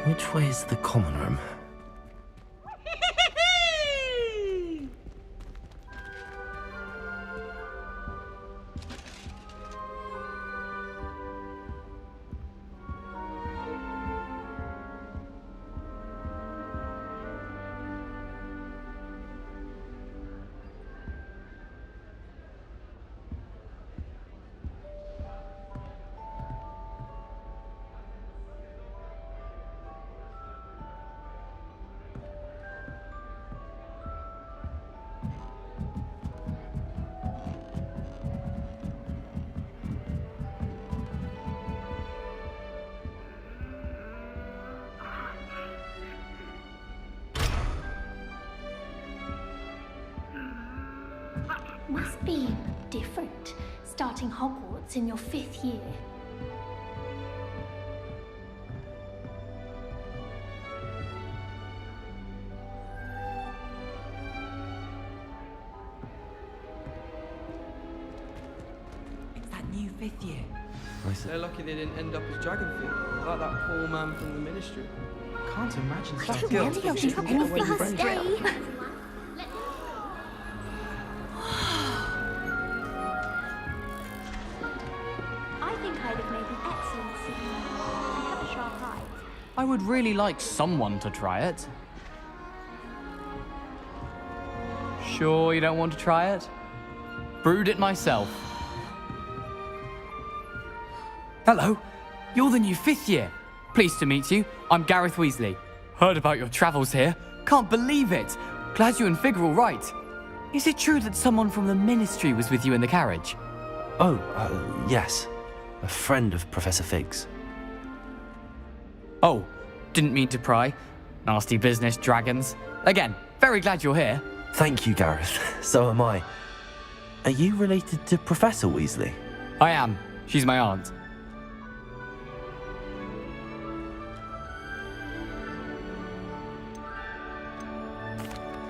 Which way is the common room? Must be different, starting Hogwarts in your 5th year. It's that new 5th year. They're lucky they didn't end up as Dragonfeet, like that poor man from the Ministry. Can't imagine such I guilt. really hope she's having a first day. I think I'd have made an excellent singer. I have a sharp eye. I would really like someone to try it. Sure you don't want to try it? Brewed it myself. Hello, you're the new 5th year. Pleased to meet you. I'm Gareth Weasley. Heard about your travels here. Can't believe it. Glad you and Fig are all right. Is it true that someone from the Ministry was with you in the carriage? Oh, yes. A friend of Professor Fig's. Oh, didn't mean to pry. Nasty business, dragons. Again, very glad you're here. Thank you, Gareth. So am I. Are you related to Professor Weasley? I am. She's my aunt.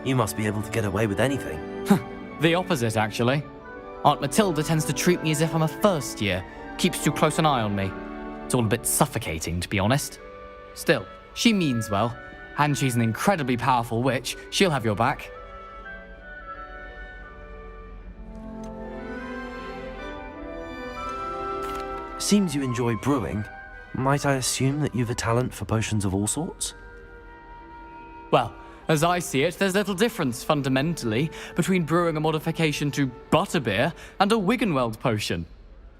You must be able to get away with anything. The opposite, actually. Aunt Matilda tends to treat me as if I'm a first year. Keeps too close an eye on me. It's all a bit suffocating, to be honest. Still, she means well. And she's an incredibly powerful witch. She'll have your back. Seems you enjoy brewing. Might I assume that you've a talent for potions of all sorts? Well, as I see it, there's little difference, fundamentally, between brewing a modification to butterbeer and a Wiggenweld potion.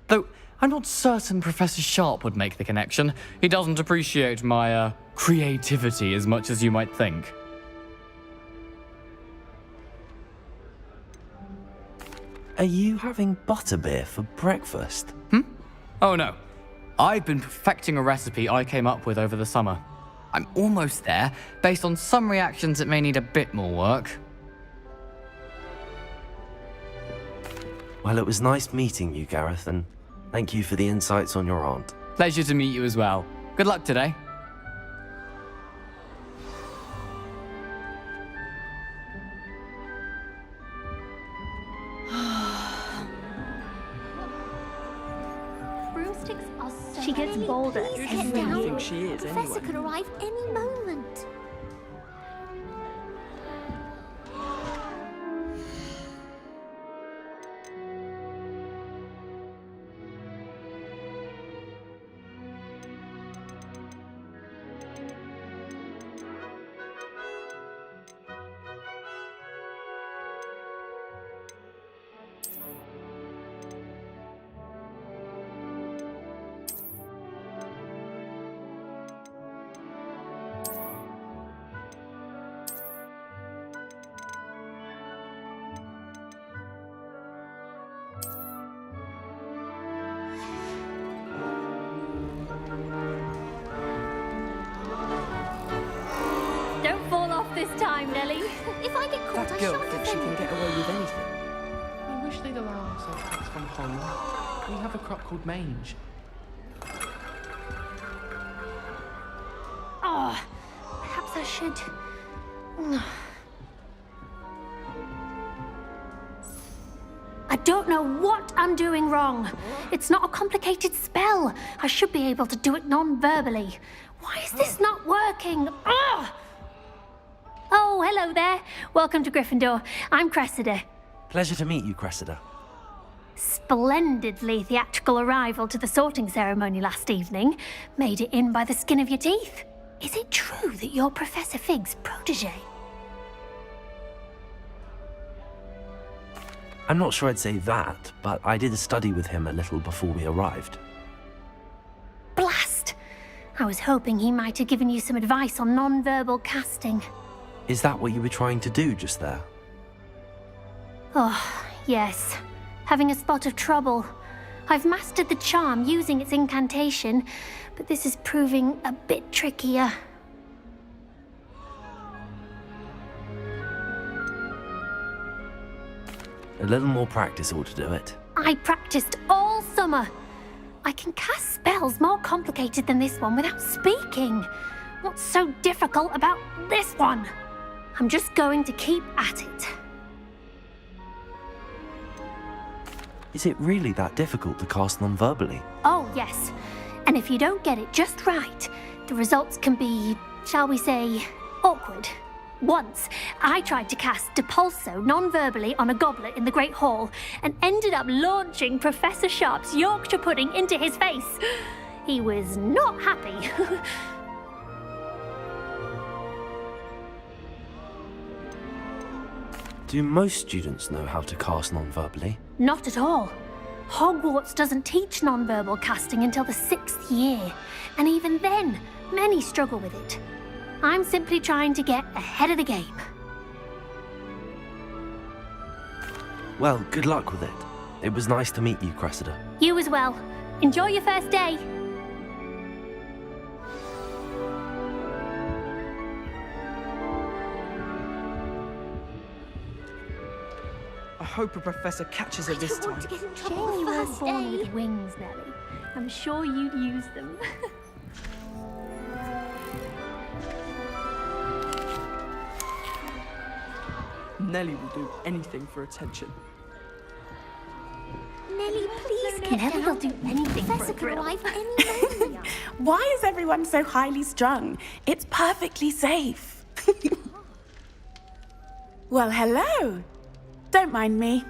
Though, I'm not certain Professor Sharp would make the connection. He doesn't appreciate my, creativity as much as you might think. Are you having butterbeer for breakfast? Oh no. I've been perfecting a recipe I came up with over the summer. I'm almost there, based on some reactions that may need a bit more work. Well, it was nice meeting you, Gareth, and thank you for the insights on your aunt. Pleasure to meet you as well. Good luck today. Broomsticks are so She gets bolder Please every get down. year. think she is, The Professor anyway. could arrive any moment. Don't fall off this time, Nellie. If I get caught, That I girl shan't thinks she offend can you. get away with anything. I wish they'd allow us our pets from home. We have a crop called mange. Oh, perhaps I should. I don't know what I'm doing wrong. It's not a complicated spell. I should be able to do it non-verbally. Why is this not working? Ugh! Oh, hello there. Welcome to Gryffindor. I'm Cressida. Pleasure to meet you, Cressida. Splendidly theatrical arrival to the sorting ceremony last evening. Made it in by the skin of your teeth. Is it true that you're Professor Fig's protege? I'm not sure I'd say that, but I did study with him a little before we arrived. Blast! I was hoping he might have given you some advice on non-verbal casting. Is that what you were trying to do just there? Oh, yes. Having a spot of trouble. I've mastered the charm using its incantation, but this is proving a bit trickier. A little more practice ought to do it. I practiced all summer. I can cast spells more complicated than this one without speaking. What's so difficult about this one? I'm just going to keep at it. Is it really that difficult to cast non-verbally? Oh, yes. And if you don't get it just right, the results can be, shall we say, awkward. Once, I tried to cast Depulso non-verbally on a goblet in the Great Hall and ended up launching Professor Sharp's Yorkshire pudding into his face. He was not happy. Do most students know how to cast non-verbally? Not at all. Hogwarts doesn't teach non-verbal casting until the 6th year, and even then, many struggle with it. I'm simply trying to get ahead of the game. Well, good luck with it. It was nice to meet you, Cressida. You as well. Enjoy your first day. I hope a professor catches her this time. To get in Shame trouble you the weren't first born day. with wings, Nellie. I'm sure you'd use them. Nellie will do anything for attention. Nellie, please get Nellie will down. do anything for Professor a could thrill. arrive any moment. Why is everyone so highly strung? It's perfectly safe. Well, hello. Don't mind me.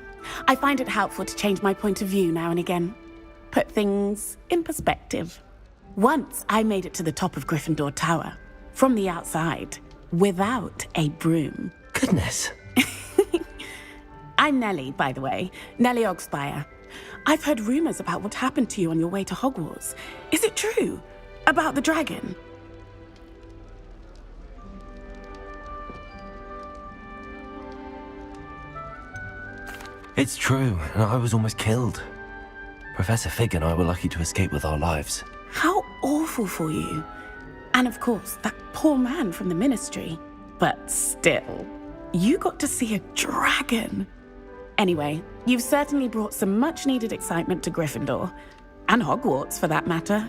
I find it helpful to change my point of view now and again. Put things in perspective. Once I made it to the top of Gryffindor Tower, from the outside, without a broom. Goodness. I'm Nellie, by the way. Nellie Ogspire. I've heard rumors about what happened to you on your way to Hogwarts. Is it true? About the dragon? It's true, and I was almost killed. Professor Fig and I were lucky to escape with our lives. How awful for you. And of course, that poor man from the ministry. But still, you got to see a dragon. Anyway, you've certainly brought some much-needed excitement to Gryffindor. And Hogwarts, for that matter.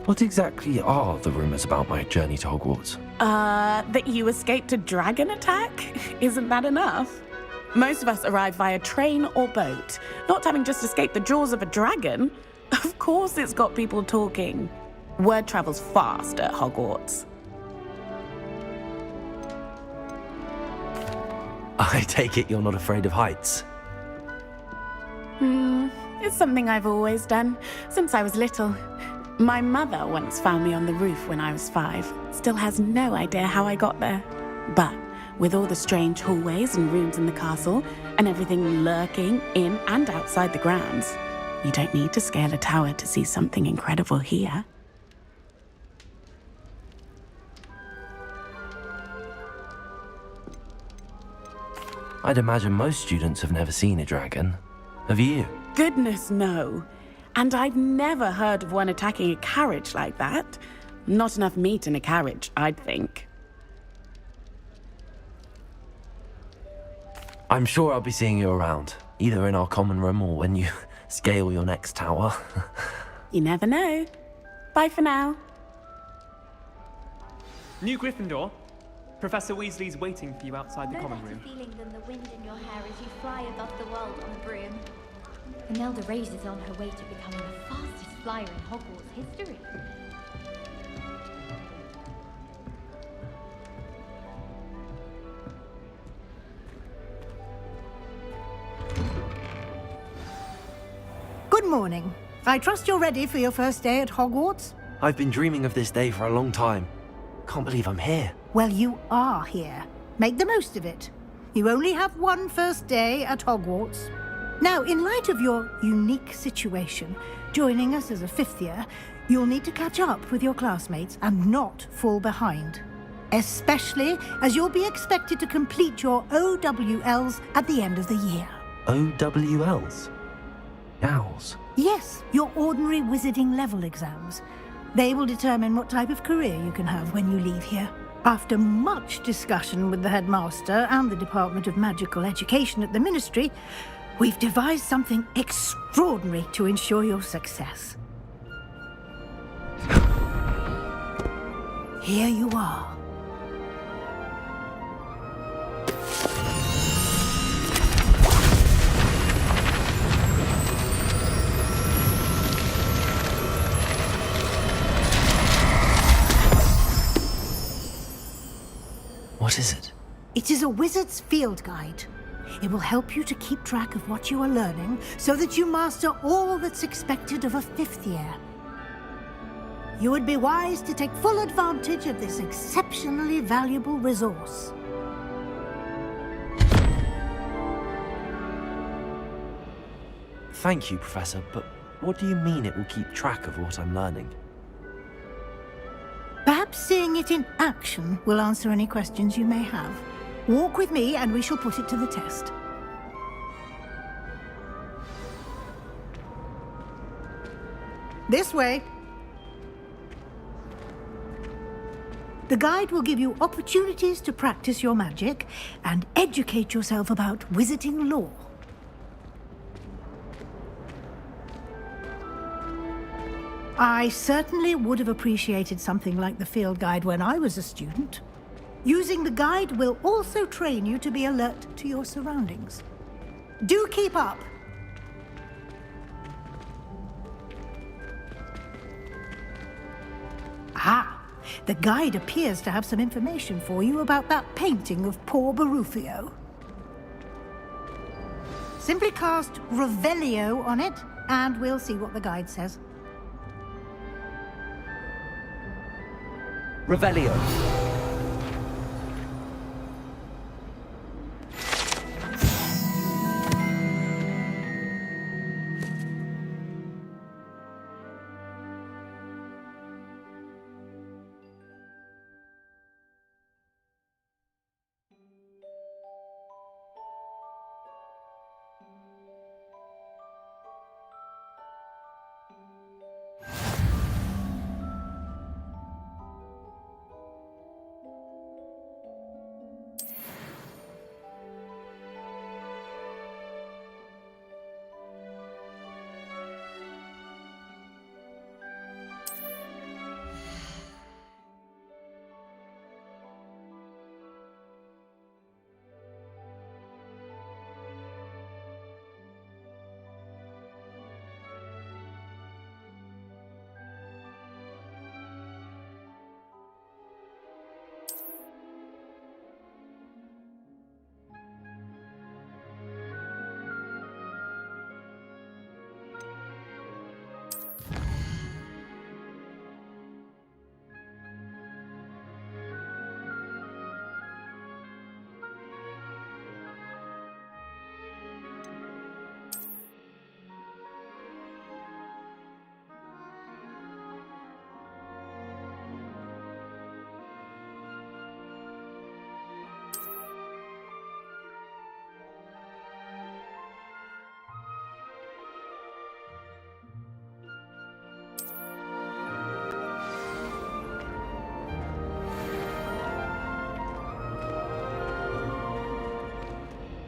What exactly are the rumors about my journey to Hogwarts? That you escaped a dragon attack? Isn't that enough? Most of us arrive via train or boat, not having just escaped the jaws of a dragon. Of course it's got people talking. Word travels fast at Hogwarts. I take it you're not afraid of heights. It's something I've always done, since I was little. My mother once found me on the roof when I was 5. Still has no idea how I got there. But with all the strange hallways and rooms in the castle, and everything lurking in and outside the grounds, you don't need to scale a tower to see something incredible here. I'd imagine most students have never seen a dragon. Have you? Goodness, no. And I've never heard of one attacking a carriage like that. Not enough meat in a carriage, I'd think. I'm sure I'll be seeing you around, either in our common room or when you scale your next tower. You never know. Bye for now. New Gryffindor, Professor Weasley's waiting for you outside the No common better room. feeling than the wind in your hair as you fly above the world on a broom. Imelda Reyes is on her way to becoming the fastest flyer in Hogwarts history. Good morning. I trust you're ready for your first day at Hogwarts? I've been dreaming of this day for a long time. Can't believe I'm here. Well, you are here. Make the most of it. You only have one first day at Hogwarts. Now, in light of your unique situation, joining us as a fifth year, you'll need to catch up with your classmates and not fall behind. Especially as you'll be expected to complete your OWLs at the end of the year. OWLs? Owls? Yes, your ordinary wizarding level exams. They will determine what type of career you can have when you leave here. After much discussion with the headmaster and the Department of Magical Education at the Ministry, we've devised something extraordinary to ensure your success. Here you are. What is it? It is a wizard's field guide. It will help you to keep track of what you are learning so that you master all that's expected of a fifth year. You would be wise to take full advantage of this exceptionally valuable resource. Thank you, Professor, but what do you mean it will keep track of what I'm learning? Perhaps seeing it in action will answer any questions you may have. Walk with me and we shall put it to the test. This way. The guide will give you opportunities to practice your magic and educate yourself about wizarding lore. I certainly would have appreciated something like the field guide when I was a student. Using the guide will also train you to be alert to your surroundings. Do keep up! Ah, the guide appears to have some information for you about that painting of poor Barufio. Simply cast Revelio on it, and we'll see what the guide says. Revelio.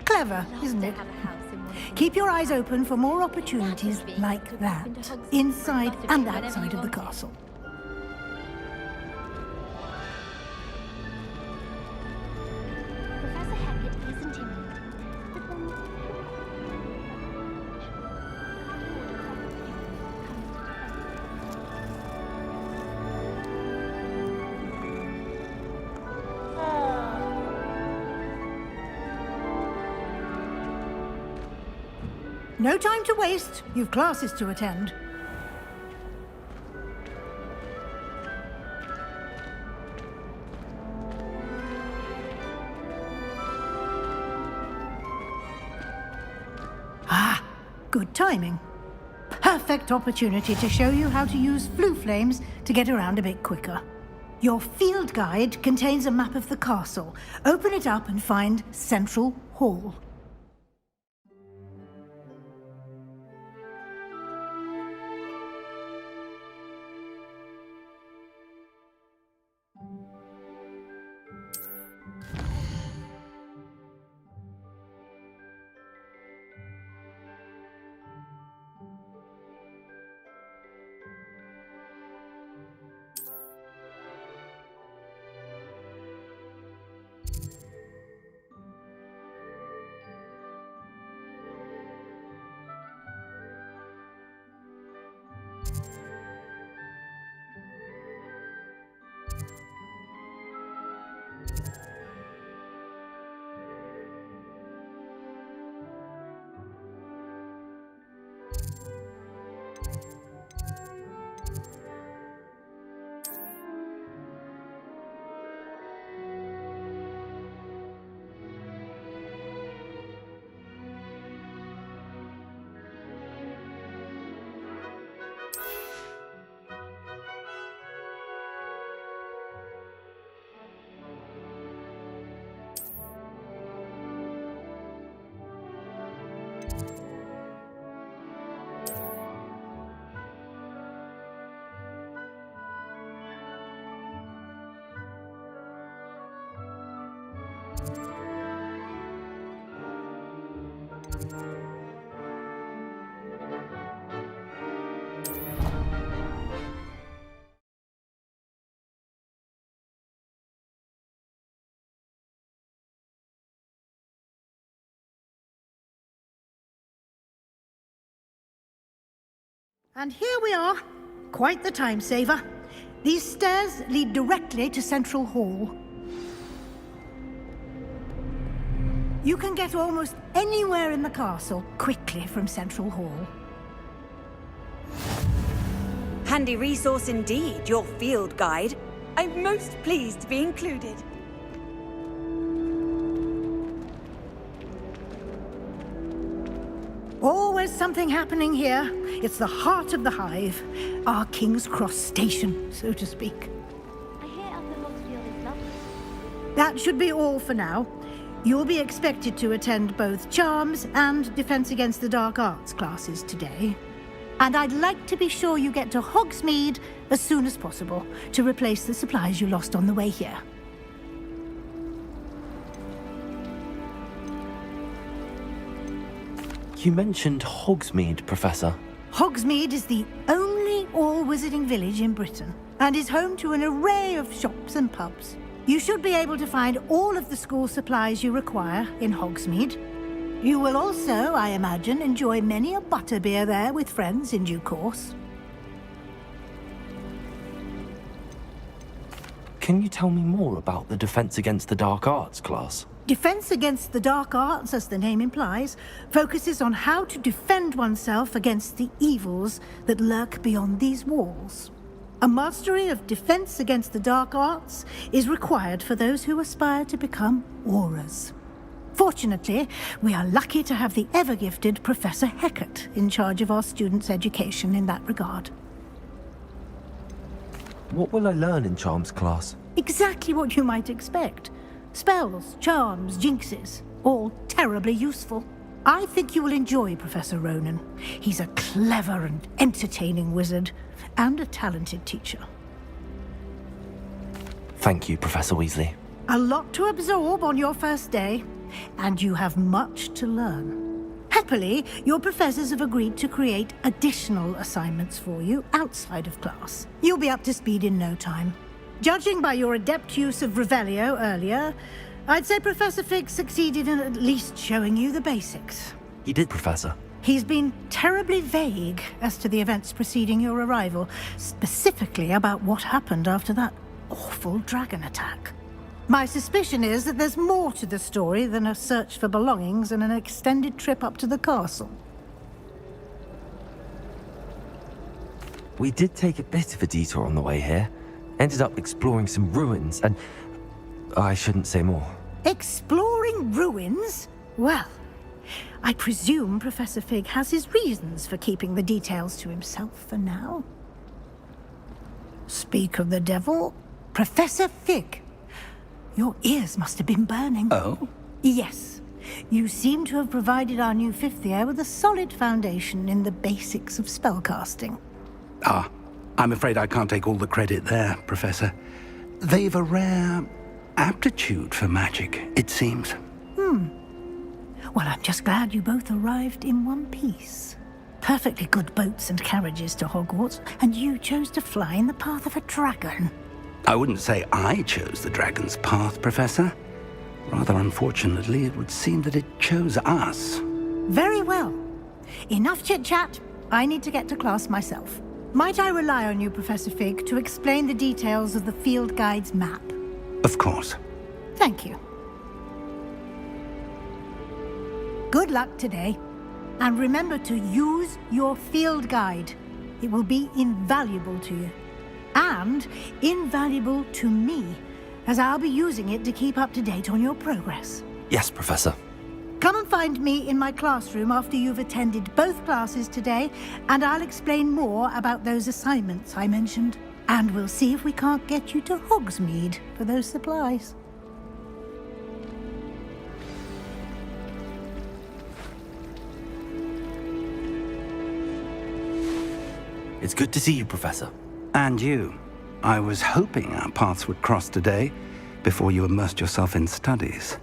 Clever, isn't it? Keep your eyes open for more opportunities like that, inside and outside of the castle. Professor Hackett is intimidating, but then... No time to waste. You've classes to attend. Ah, good timing. Perfect opportunity to show you how to use flue flames to get around a bit quicker. Your field guide contains a map of the castle. Open it up and find Central Hall. And here we are. Quite the time saver. These stairs lead directly to Central Hall. You can get almost anywhere in the castle quickly from Central Hall. Handy resource indeed, your field guide. I'm most pleased to be included. Always something happening here. It's the heart of the hive. Our King's Cross station, so to speak. I hear Upper Hogsfield is lovely. That should be all for now. You'll be expected to attend both Charms and Defense Against the Dark Arts classes today. And I'd like to be sure you get to Hogsmeade as soon as possible to replace the supplies you lost on the way here. You mentioned Hogsmeade, Professor. Hogsmeade is the only all-wizarding village in Britain and is home to an array of shops and pubs. You should be able to find all of the school supplies you require in Hogsmeade. You will also, I imagine, enjoy many a butterbeer there with friends in due course. Can you tell me more about the Defense Against the Dark Arts class? Defense Against the Dark Arts, as the name implies, focuses on how to defend oneself against the evils that lurk beyond these walls. A mastery of Defense Against the Dark Arts is required for those who aspire to become Aurors. Fortunately, we are lucky to have the ever-gifted Professor Hecat in charge of our students' education in that regard. What will I learn in Charms class? Exactly what you might expect. Spells, charms, jinxes, all terribly useful. I think you will enjoy Professor Ronan. He's a clever and entertaining wizard, and a talented teacher. Thank you, Professor Weasley. A lot to absorb on your first day, and you have much to learn. Happily, your professors have agreed to create additional assignments for you outside of class. You'll be up to speed in no time. Judging by your adept use of Revelio earlier, I'd say Professor Fig succeeded in at least showing you the basics. He did, Professor. He's been terribly vague as to the events preceding your arrival, specifically about what happened after that awful dragon attack. My suspicion is that there's more to the story than a search for belongings and an extended trip up to the castle. We did take a bit of a detour on the way here. Ended up exploring some ruins, and I shouldn't say more. Exploring ruins? Well, I presume Professor Fig has his reasons for keeping the details to himself for now. Speak of the devil, Professor Fig. Your ears must have been burning. Oh? Yes. You seem to have provided our new fifth year with a solid foundation in the basics of spellcasting. Ah, I'm afraid I can't take all the credit there, Professor. They've a rare aptitude for magic, it seems. Well, I'm just glad you both arrived in one piece. Perfectly good boats and carriages to Hogwarts, and you chose to fly in the path of a dragon. I wouldn't say I chose the dragon's path, Professor. Rather unfortunately, it would seem that it chose us. Very well. Enough chit-chat. I need to get to class myself. Might I rely on you, Professor Fig, to explain the details of the field guide's map? Of course. Thank you. Good luck today. And remember to use your field guide. It will be invaluable to you. And invaluable to me, as I'll be using it to keep up to date on your progress. Yes, Professor. Come and find me in my classroom after you've attended both classes today, and I'll explain more about those assignments I mentioned. And we'll see if we can't get you to Hogsmeade for those supplies. It's good to see you, Professor. And you. I was hoping our paths would cross today, before you immersed yourself in studies.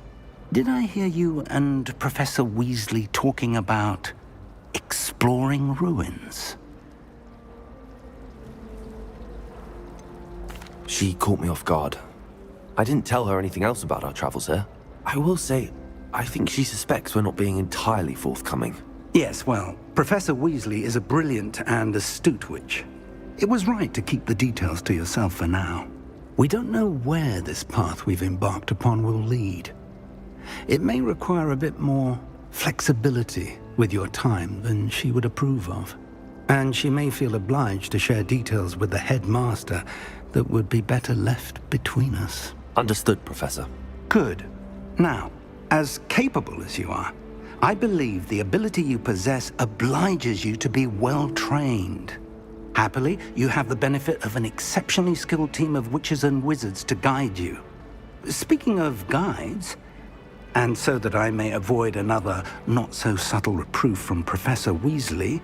Did I hear you and Professor Weasley talking about exploring ruins? She caught me off guard. I didn't tell her anything else about our travels here. I will say, I think she suspects we're not being entirely forthcoming. Yes, well, Professor Weasley is a brilliant and astute witch. It was right to keep the details to yourself for now. We don't know where this path we've embarked upon will lead. It may require a bit more flexibility with your time than she would approve of. And she may feel obliged to share details with the headmaster that would be better left between us. Understood, Professor. Good. Now, as capable as you are, I believe the ability you possess obliges you to be well-trained. Happily, you have the benefit of an exceptionally skilled team of witches and wizards to guide you. Speaking of guides, and so that I may avoid another not-so-subtle reproof from Professor Weasley,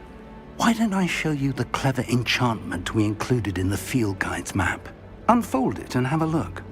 why don't I show you the clever enchantment we included in the field guide's map? Unfold it and have a look.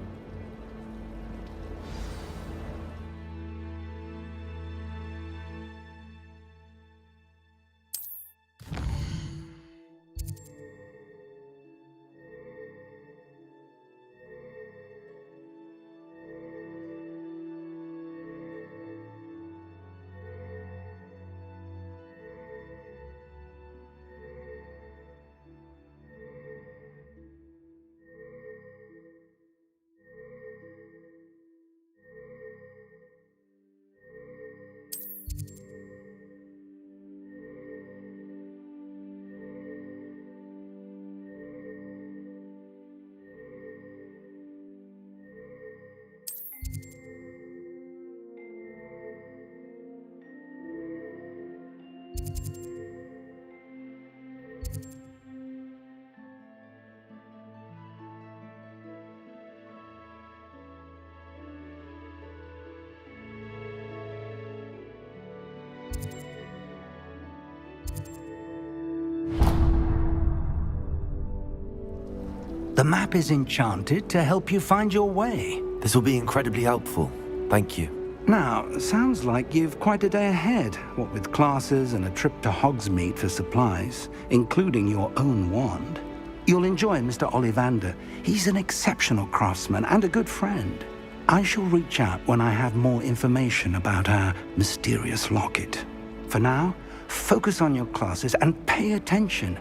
The map is enchanted to help you find your way. This will be incredibly helpful. Thank you. Now, sounds like you've quite a day ahead, what with classes and a trip to Hogsmeade for supplies, including your own wand. You'll enjoy Mr. Ollivander. He's an exceptional craftsman and a good friend. I shall reach out when I have more information about our mysterious locket. For now, focus on your classes and pay attention.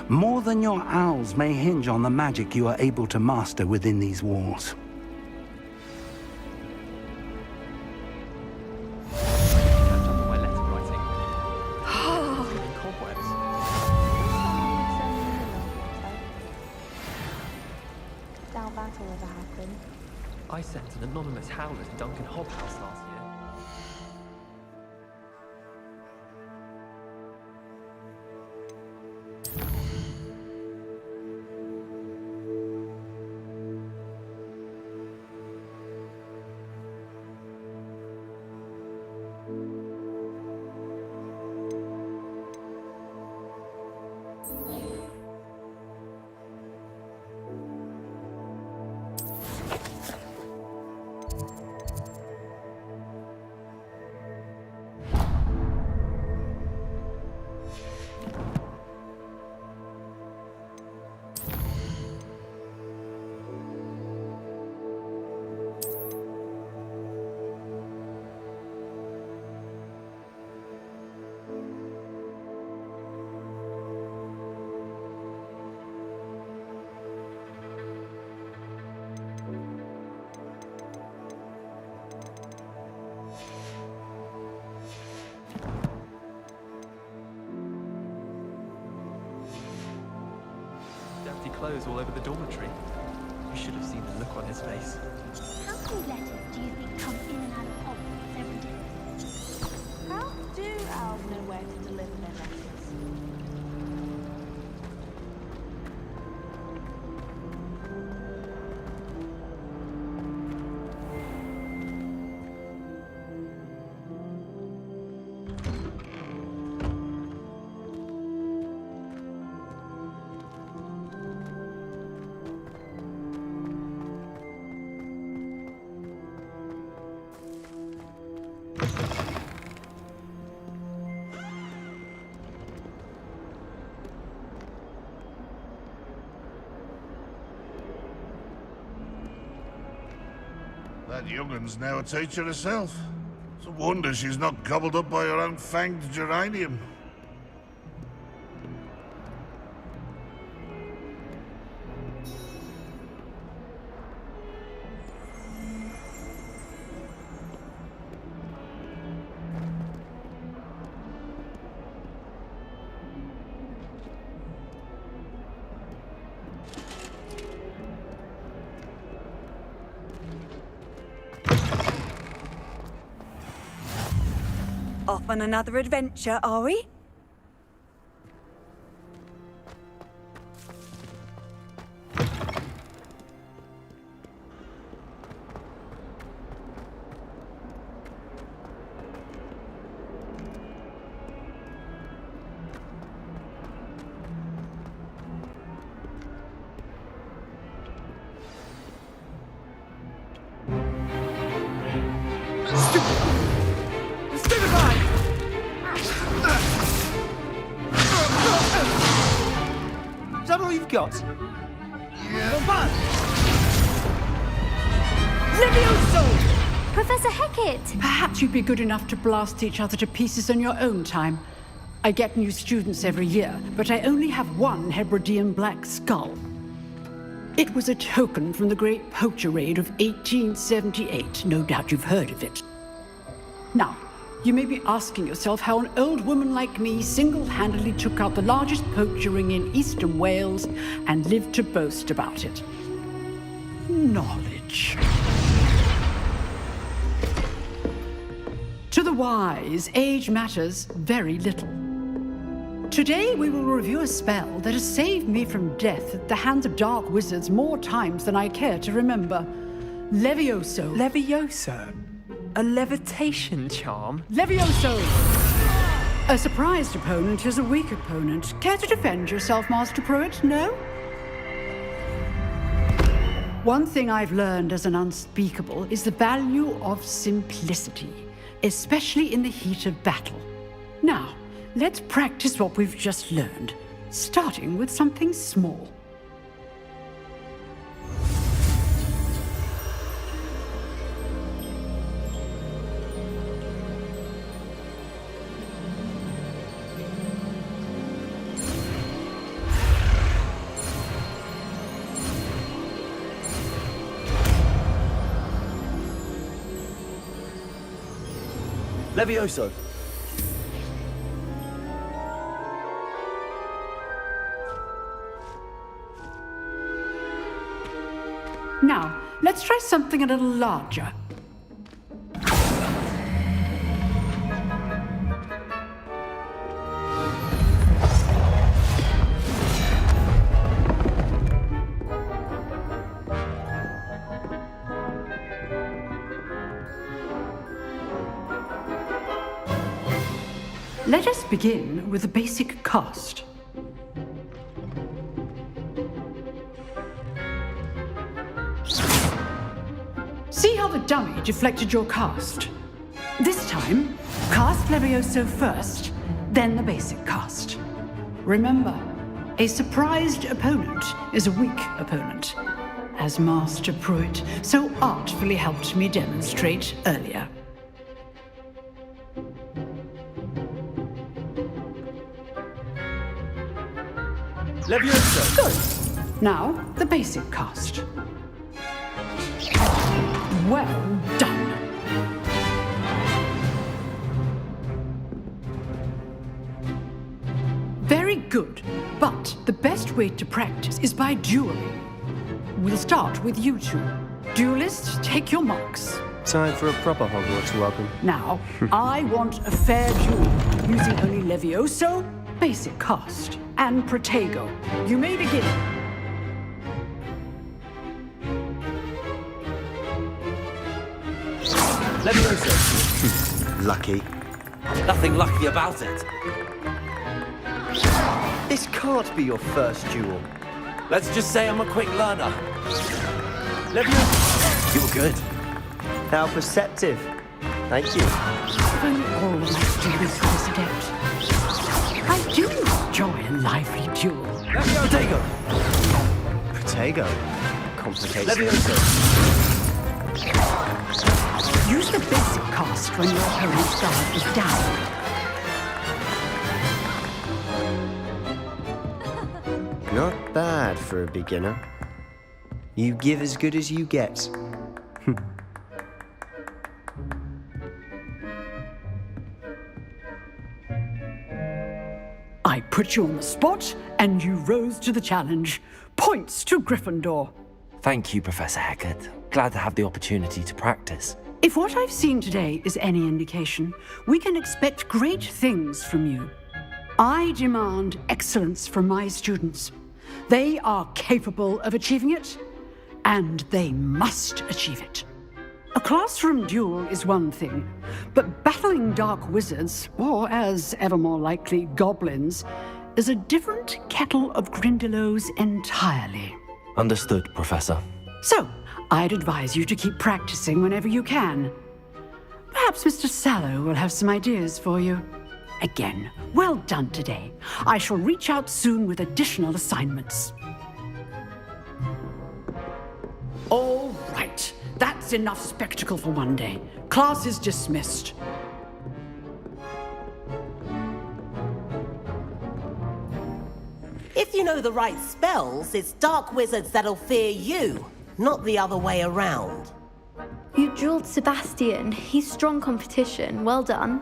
More than your owls may hinge on the magic you are able to master within these walls. Catch up on my letter writing. In cobwebs. I sent an anonymous howler to Duncan Hobhouse last year. Dirty clothes all over the dormitory. You should have seen the look on his face. How many letters do you think come in and out of Hogwarts every day? How do elves know where to deliver their letters? That young'un's now a teacher herself. It's a wonder she's not gobbled up by her own fanged geranium. Off on another adventure, are we? Is that all you've got? Levioso! Professor Hecat! Perhaps you'd be good enough to blast each other to pieces on your own time. I get new students every year, but I only have one Hebridean black skull. It was a token from the Great Poacher Raid of 1878. No doubt you've heard of it. Now, you may be asking yourself how an old woman like me single-handedly took out the largest poacher ring in eastern Wales and lived to boast about it. Knowledge. To the wise, age matters very little. Today we will review a spell that has saved me from death at the hands of dark wizards more times than I care to remember. Levioso. Levioso? A levitation charm? Levioso! A surprised opponent is a weak opponent. Care to defend yourself, Master Pruitt? No? One thing I've learned as an unspeakable is the value of simplicity, especially in the heat of battle. Now, let's practice what we've just learned, starting with something small. Levioso! Now, Let's try something a little larger. Let us begin with the basic cast. See how the dummy deflected your cast? This time, cast Levioso first, then the basic cast. Remember, a surprised opponent is a weak opponent, as Master Pruitt so artfully helped me demonstrate earlier. Levioso! Good. Now, the basic cast. Well done. Very good, but the best way to practice is by dueling. We'll start with you two. Duelists, take your marks. Time for a proper Hogwarts welcome. Now, I want a fair duel, using only Levioso, basic cast, and Protego. You may begin. Levioso. Lucky. Nothing lucky about it. This can't be your first duel. Let's just say I'm a quick learner. Levioso. You're good. How perceptive. Thank you. If only all of my students were this adept. I do enjoy a lively duel. Protego. Protego. Complicated. Levioso. Use the basic cast when your opponent's guard is down. Not bad for a beginner. You give as good as you get. I put you on the spot, and you rose to the challenge. Points to Gryffindor. Thank you, Professor Hecat. Glad to have the opportunity to practice. If what I've seen today is any indication, we can expect great things from you. I demand excellence from my students. They are capable of achieving it, and they must achieve it. A classroom duel is one thing, but battling dark wizards, or as ever more likely, goblins, is a different kettle of Grindylows entirely. Understood, Professor. So, I'd advise you to keep practicing whenever you can. Perhaps Mr. Sallow will have some ideas for you. Again, well done today. I shall reach out soon with additional assignments. All right. That's enough spectacle for one day. Class is dismissed. If you know the right spells, it's dark wizards that'll fear you, not the other way around. You dueled Sebastian. He's strong competition. Well done.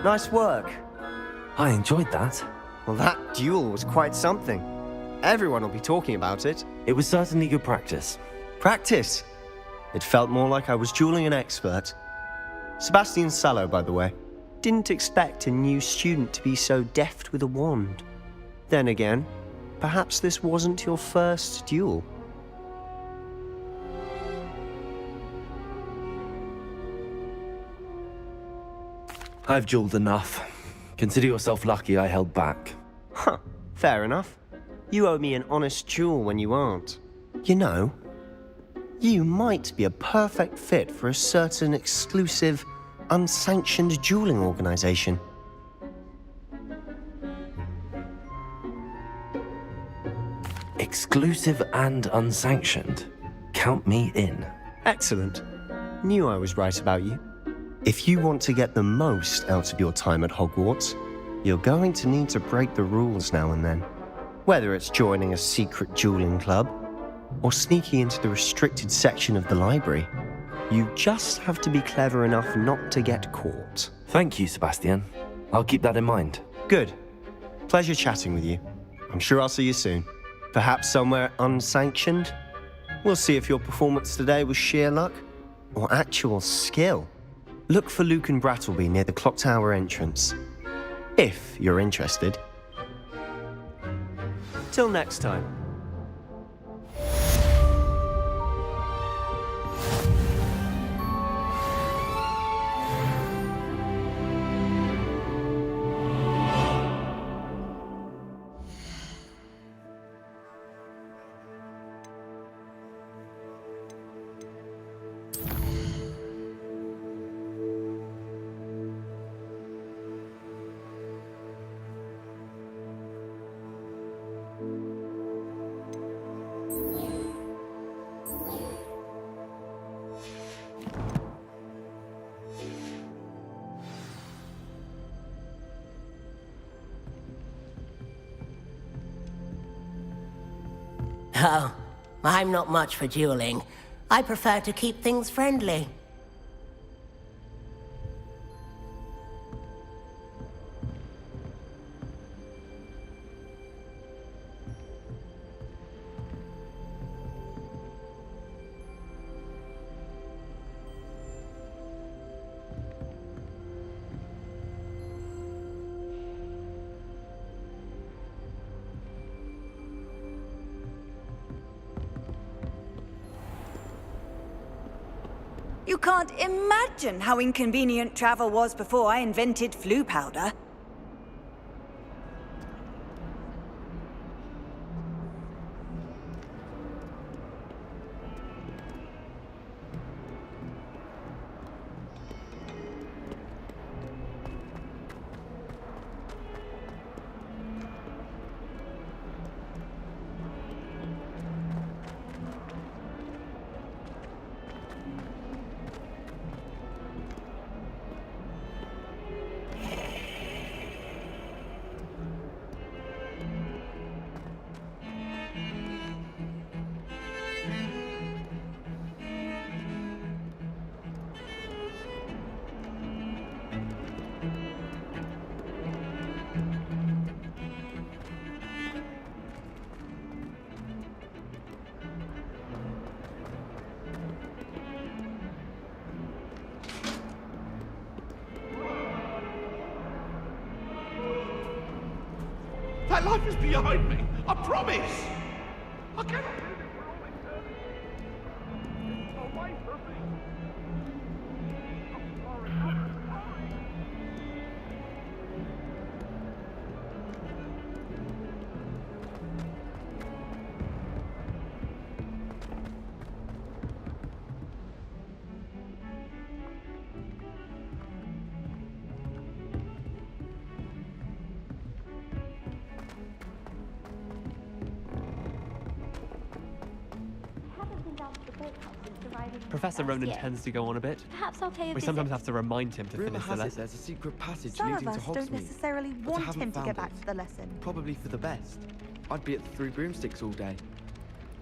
Nice work. I enjoyed that. Well, that duel was quite something. Everyone will be talking about it. It was certainly good practice. Practice? It felt more like I was dueling an expert. Sebastian Sallow, by the way. Didn't expect a new student to be so deft with a wand. Then again, perhaps this wasn't your first duel. I've dueled enough. Consider yourself lucky I held back. Huh, fair enough. You owe me an honest duel when you aren't. You know, you might be a perfect fit for a certain exclusive, unsanctioned dueling organization. Exclusive and unsanctioned. Count me in. Excellent. Knew I was right about you. If you want to get the most out of your time at Hogwarts, you're going to need to break the rules now and then. Whether it's joining a secret dueling club, or sneaking into the restricted section of the library, you just have to be clever enough not to get caught. Thank you, Sebastian. I'll keep that in mind. Good. Pleasure chatting with you. I'm sure I'll see you soon. Perhaps somewhere unsanctioned? We'll see if your performance today was sheer luck or actual skill. Look for Luke and Brattleby near the clock tower entrance. If you're interested. Till next time. Oh, I'm not much for dueling. I prefer to keep things friendly. You can't imagine how inconvenient travel was before I invented flu powder. That life is behind me. I promise. I cannot. Away from me. Professor Ronan tends to go on a bit. Perhaps I'll pay a We visit. sometimes have to remind him to Rumour finish the has it lesson. there's a secret passage Some leading of to us don't Hogsmeade. necessarily but I want haven't him to found get back it. to the lesson. Probably for the best. I'd be at the Three Broomsticks all day.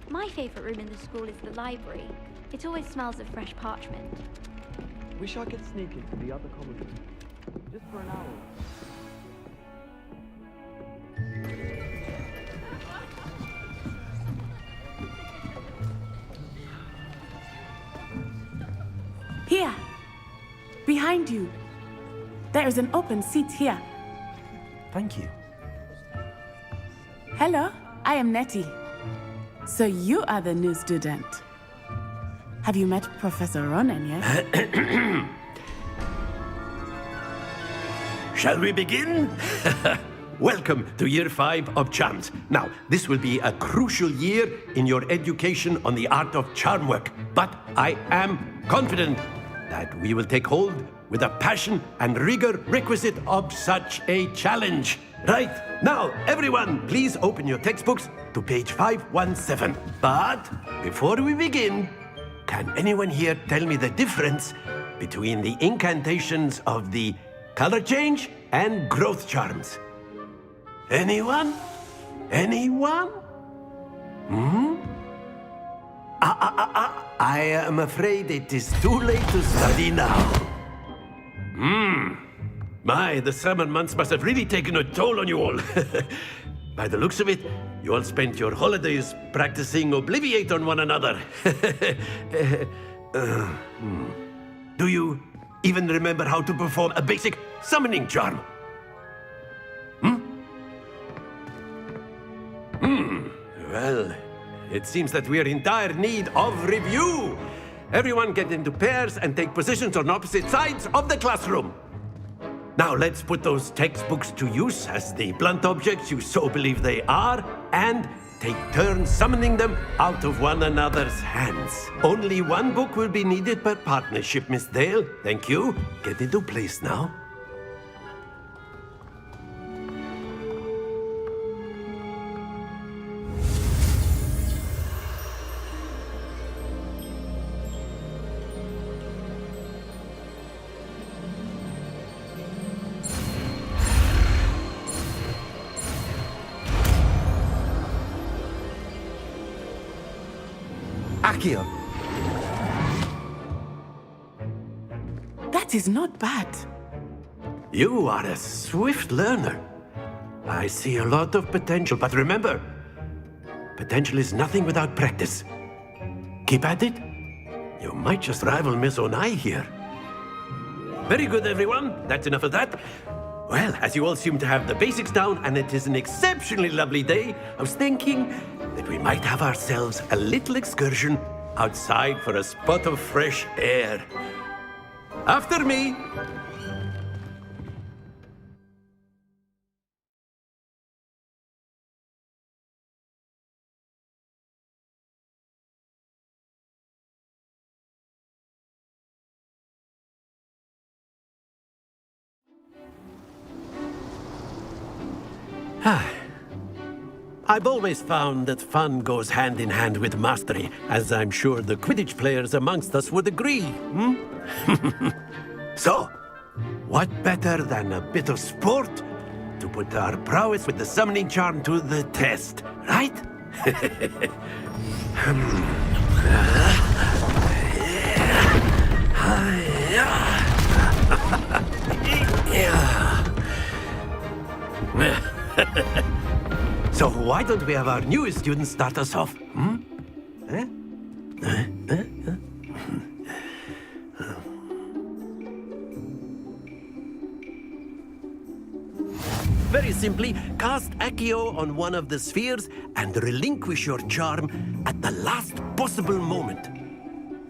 My favourite room in the school is the library. It always smells of fresh parchment. Wish I could sneak into the other common room. Just for an hour. Here! Behind you! There is an open seat here. Thank you. Hello, I am Nettie. So you are the new student. Have you met Professor Ronan yet? Shall we begin? Welcome to Year 5 of Charms. Now, this will be a crucial year in your education on the art of charm work, but I am confident that we will take hold with the passion and rigor requisite of such a challenge. Right, now, everyone, please open your textbooks to page 517. But before we begin, can anyone here tell me the difference between the incantations of the color change and growth charms? Anyone? Anyone? I am afraid it is too late to study now. My, the summer months must have really taken a toll on you all. By the looks of it, you all spent your holidays practicing Obliviate on one another. Do you even remember how to perform a basic summoning charm? Well, it seems that we are in dire need of review. Everyone get into pairs and take positions on opposite sides of the classroom. Now let's put those textbooks to use as the blunt objects you so believe they are, and take turns summoning them out of one another's hands. Only one book will be needed per partnership, Miss Dale. Thank you. Get into place now. Accio. That is not bad. You are a swift learner. I see a lot of potential, but remember, potential is nothing without practice. Keep at it. You might just rival Miss Onai here. Very good, everyone. That's enough of that. Well, as you all seem to have the basics down, and it is an exceptionally lovely day, I was thinking that we might have ourselves a little excursion outside for a spot of fresh air. After me. I've always found that fun goes hand in hand with mastery, as I'm sure the Quidditch players amongst us would agree. So, what better than a bit of sport to put our prowess with the summoning charm to the test, right? So why don't we have our newest student start us off? Very simply, cast Accio on one of the spheres and relinquish your charm at the last possible moment.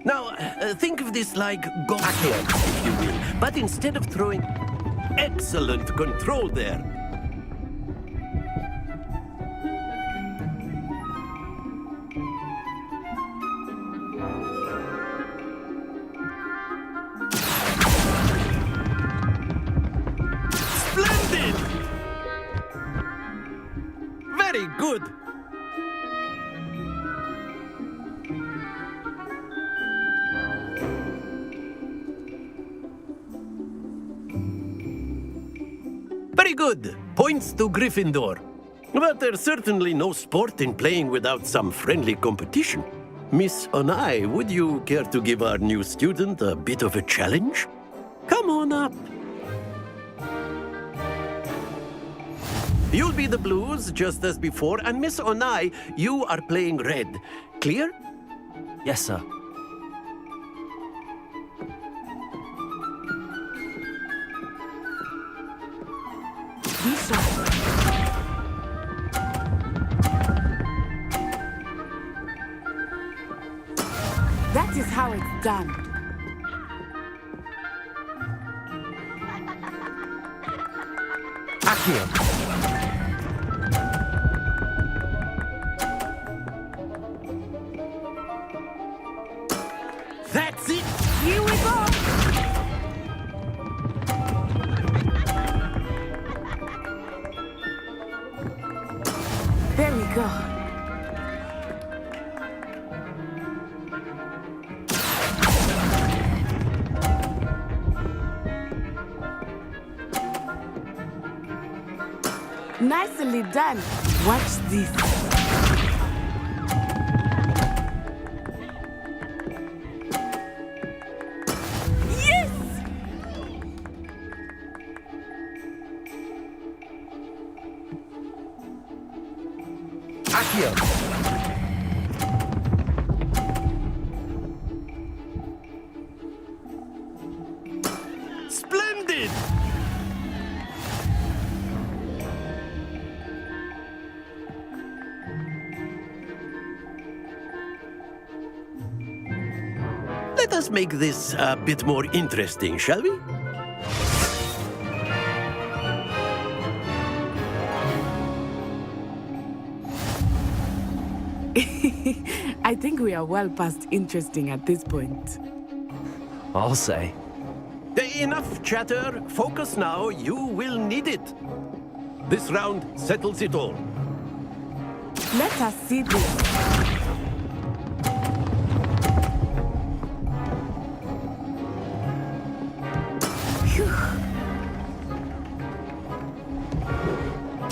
Now, think of this like golf, if you will, but instead of throwing... Excellent control there. Very good. Very good. Points to Gryffindor. But there's certainly no sport in playing without some friendly competition. Miss Onai, would you care to give our new student a bit of a challenge? Come on up. You'll be the blues, just as before, and Miss Onai, you are playing red. Clear? Yes, sir. That is how it's done. Accio. That's it! Here we go! There we go. Nicely done. Watch this. Accio! Splendid! Let us make this a bit more interesting, shall we? I think we are well past interesting at this point. I'll say. Enough chatter. Focus now. You will need it. This round settles it all. Let us see this.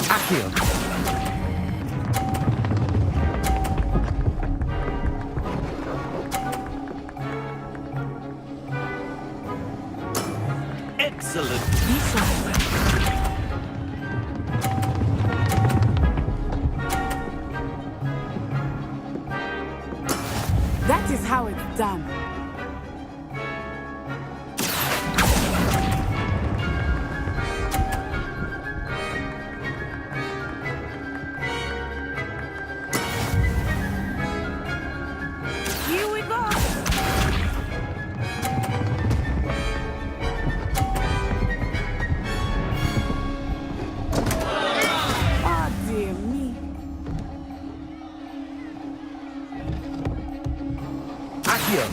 Accio! Excellent. That is how it's done. Here we go. Oh, dear me. Accio!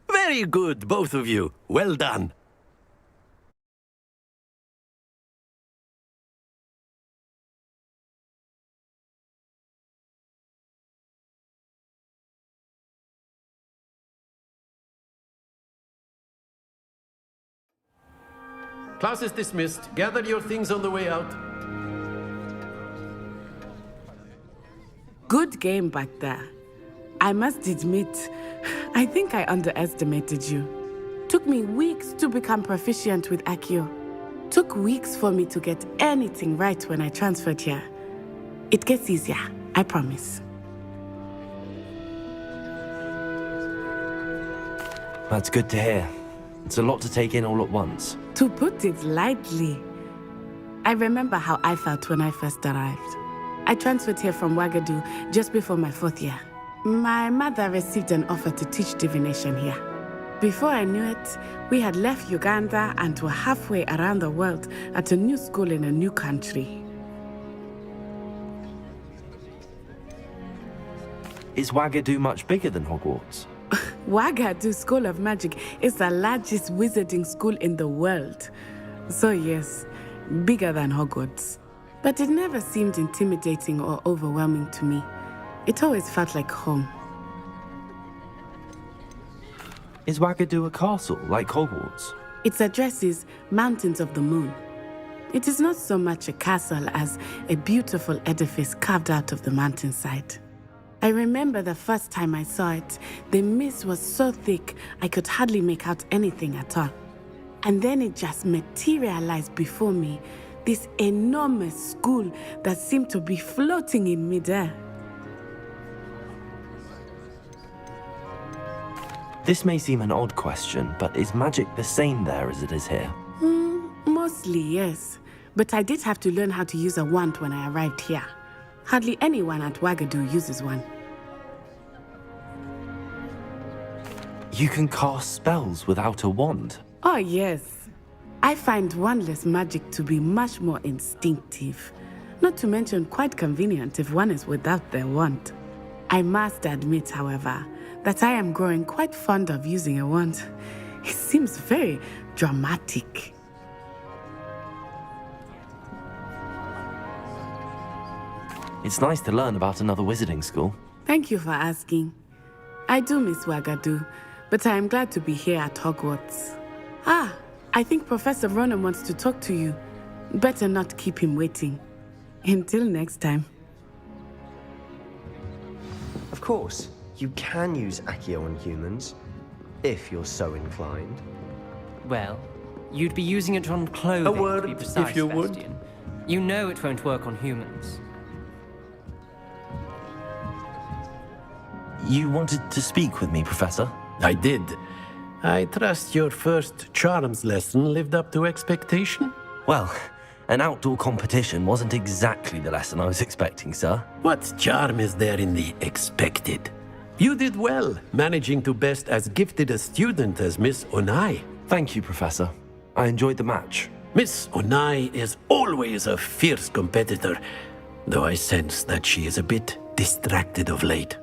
Very good, both of you. Well done. Class is dismissed. Gather your things on the way out. Good game back there. I must admit, I think I underestimated you. Took me weeks to become proficient with Accio. Took weeks for me to get anything right when I transferred here. It gets easier, I promise. That's good to hear. It's a lot to take in all at once. To put it lightly, I remember how I felt when I first arrived. I transferred here from Ouagadougou just before my 4th year. My mother received an offer to teach divination here. Before I knew it, we had left Uganda and were halfway around the world at a new school in a new country. Is Ouagadougou much bigger than Hogwarts? Ouagadougou School of Magic is the largest wizarding school in the world. So yes, bigger than Hogwarts. But it never seemed intimidating or overwhelming to me. It always felt like home. Is Ouagadougou a castle, like Hogwarts? Its address is Mountains of the Moon. It is not so much a castle as a beautiful edifice carved out of the mountainside. I remember the first time I saw it, the mist was so thick I could hardly make out anything at all. And then it just materialized before me, this enormous school that seemed to be floating in midair. This may seem an odd question, but is magic the same there as it is here? Mostly, yes. But I did have to learn how to use a wand when I arrived here. Hardly anyone at Ouagadougou uses one. You can cast spells without a wand? Oh, yes. I find wandless magic to be much more instinctive. Not to mention quite convenient if one is without their wand. I must admit, however, that I am growing quite fond of using a wand. It seems very dramatic. It's nice to learn about another wizarding school. Thank you for asking. I do miss Ouagadougou, but I am glad to be here at Hogwarts. I think Professor Ronan wants to talk to you. Better not keep him waiting. Until next time. Of course, you can use Accio on humans, if you're so inclined. Well, you'd be using it on clothing, A word, to be precise, if you would. Sebastian. You know it won't work on humans. You wanted to speak with me, Professor? I did. I trust your first charms lesson lived up to expectation? Well, an outdoor competition wasn't exactly the lesson I was expecting, sir. What charm is there in the expected? You did well, managing to best as gifted a student as Miss Onai. Thank you, Professor. I enjoyed the match. Miss Onai is always a fierce competitor, though I sense that she is a bit distracted of late.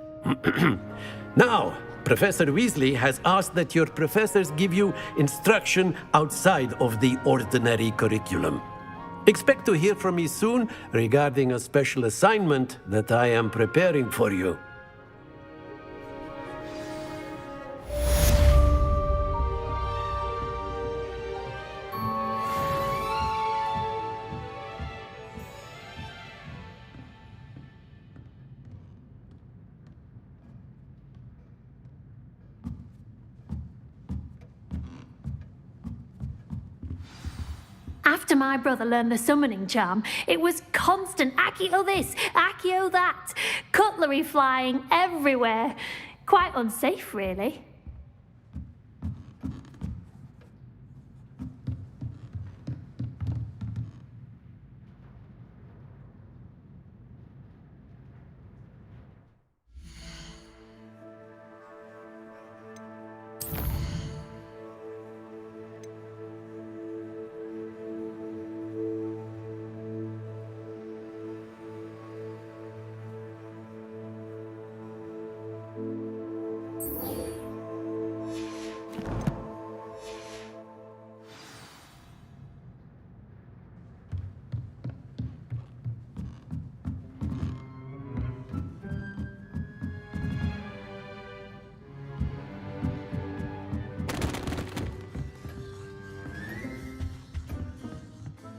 Now, Professor Weasley has asked that your professors give you instruction outside of the ordinary curriculum. Expect to hear from me soon regarding a special assignment that I am preparing for you. After my brother learned the summoning charm, it was constant Accio this, Accio that, cutlery flying everywhere. Quite unsafe, really.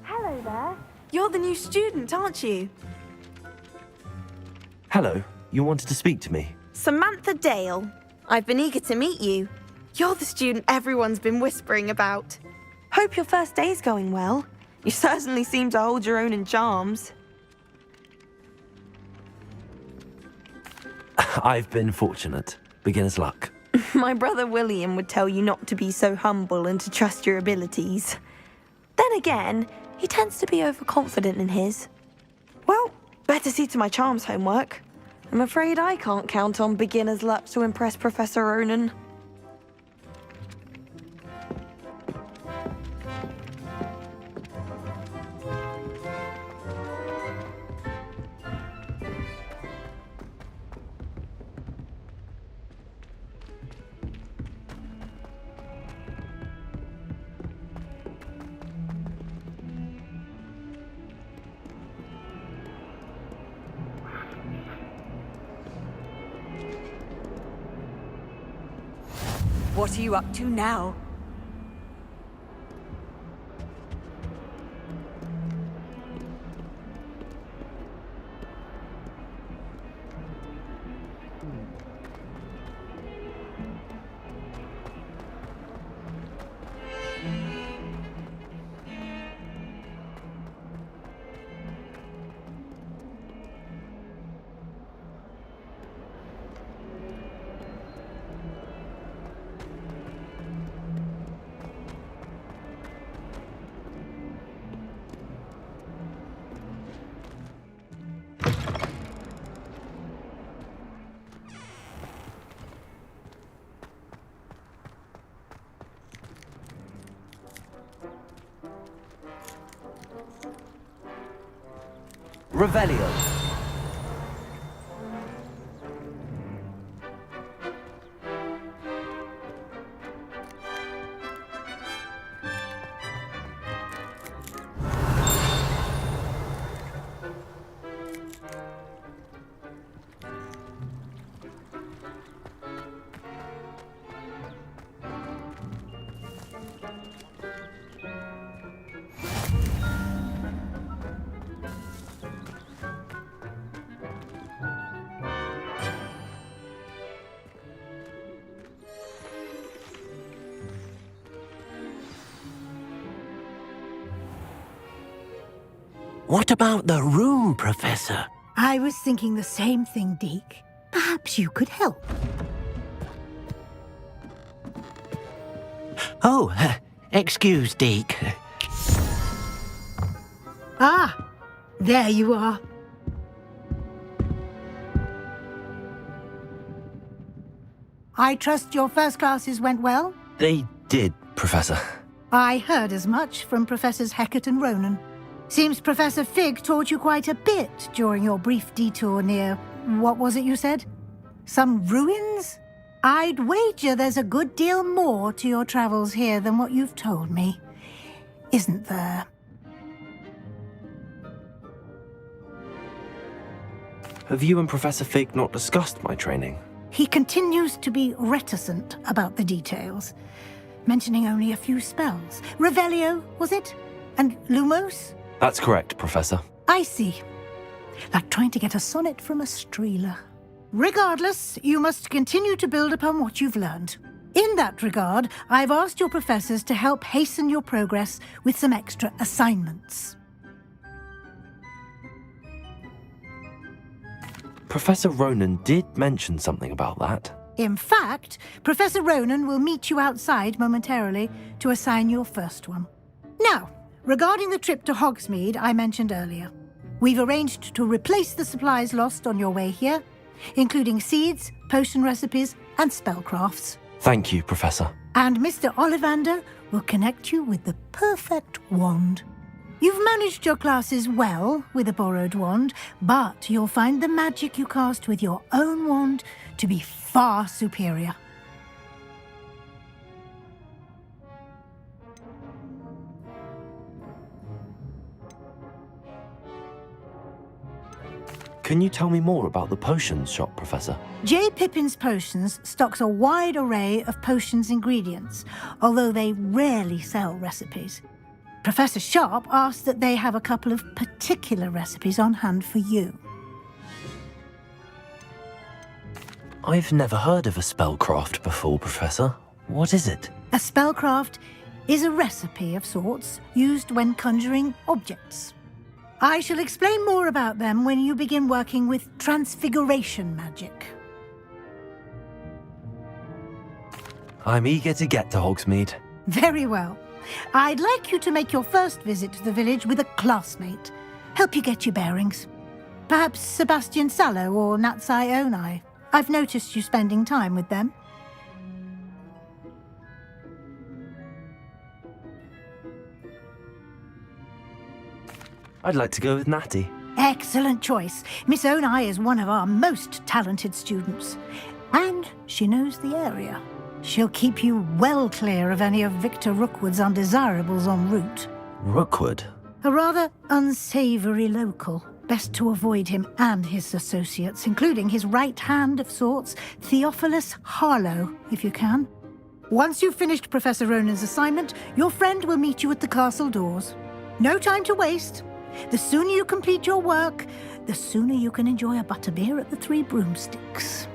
Hello there. You're the new student, aren't you? Hello, you wanted to speak to me? Samantha Dale. I've been eager to meet you. You're the student everyone's been whispering about. Hope your first day's going well. You certainly seem to hold your own in charms. I've been fortunate. Beginner's luck. My brother William would tell you not to be so humble and to trust your abilities. Then again, he tends to be overconfident in his. Well, better see to my charms homework. I'm afraid I can't count on beginner's luck to impress Professor Ronan. What are you up to now? Revelio. What about the room, Professor? I was thinking the same thing, Deke. Perhaps you could help. Oh, excuse, Deke. Ah, there you are. I trust your first classes went well? They did, Professor. I heard as much from Professors Hecat and Ronan. Seems Professor Fig taught you quite a bit during your brief detour near... what was it you said? Some ruins? I'd wager there's a good deal more to your travels here than what you've told me. Isn't there? Have you and Professor Fig not discussed my training? He continues to be reticent about the details, mentioning only a few spells. Revelio, was it? And Lumos? That's correct, Professor. I see. Like trying to get a sonnet from a streeler. Regardless, you must continue to build upon what you've learned. In that regard, I've asked your professors to help hasten your progress with some extra assignments. Professor Ronan did mention something about that. In fact, Professor Ronan will meet you outside momentarily to assign your first one. Now, regarding the trip to Hogsmeade I mentioned earlier, we've arranged to replace the supplies lost on your way here, including seeds, potion recipes, and spellcrafts. Thank you, Professor. And Mr. Ollivander will connect you with the perfect wand. You've managed your classes well with a borrowed wand, but you'll find the magic you cast with your own wand to be far superior. Can you tell me more about the potions shop, Professor? J. Pippin's Potions stocks a wide array of potions ingredients, although they rarely sell recipes. Professor Sharp asked that they have a couple of particular recipes on hand for you. I've never heard of a spellcraft before, Professor. What is it? A spellcraft is a recipe of sorts used when conjuring objects. I shall explain more about them when you begin working with transfiguration magic. I'm eager to get to Hogsmeade. Very well. I'd like you to make your first visit to the village with a classmate. Help you get your bearings. Perhaps Sebastian Sallow or Natsai Onai. I've noticed you spending time with them. I'd like to go with Natty. Excellent choice. Miss Onai is one of our most talented students. And she knows the area. She'll keep you well clear of any of Victor Rookwood's undesirables en route. Rookwood? A rather unsavoury local. Best to avoid him and his associates, including his right hand of sorts, Theophilus Harlow, if you can. Once you've finished Professor Ronan's assignment, your friend will meet you at the castle doors. No time to waste. The sooner you complete your work, the sooner you can enjoy a butterbeer at the Three Broomsticks.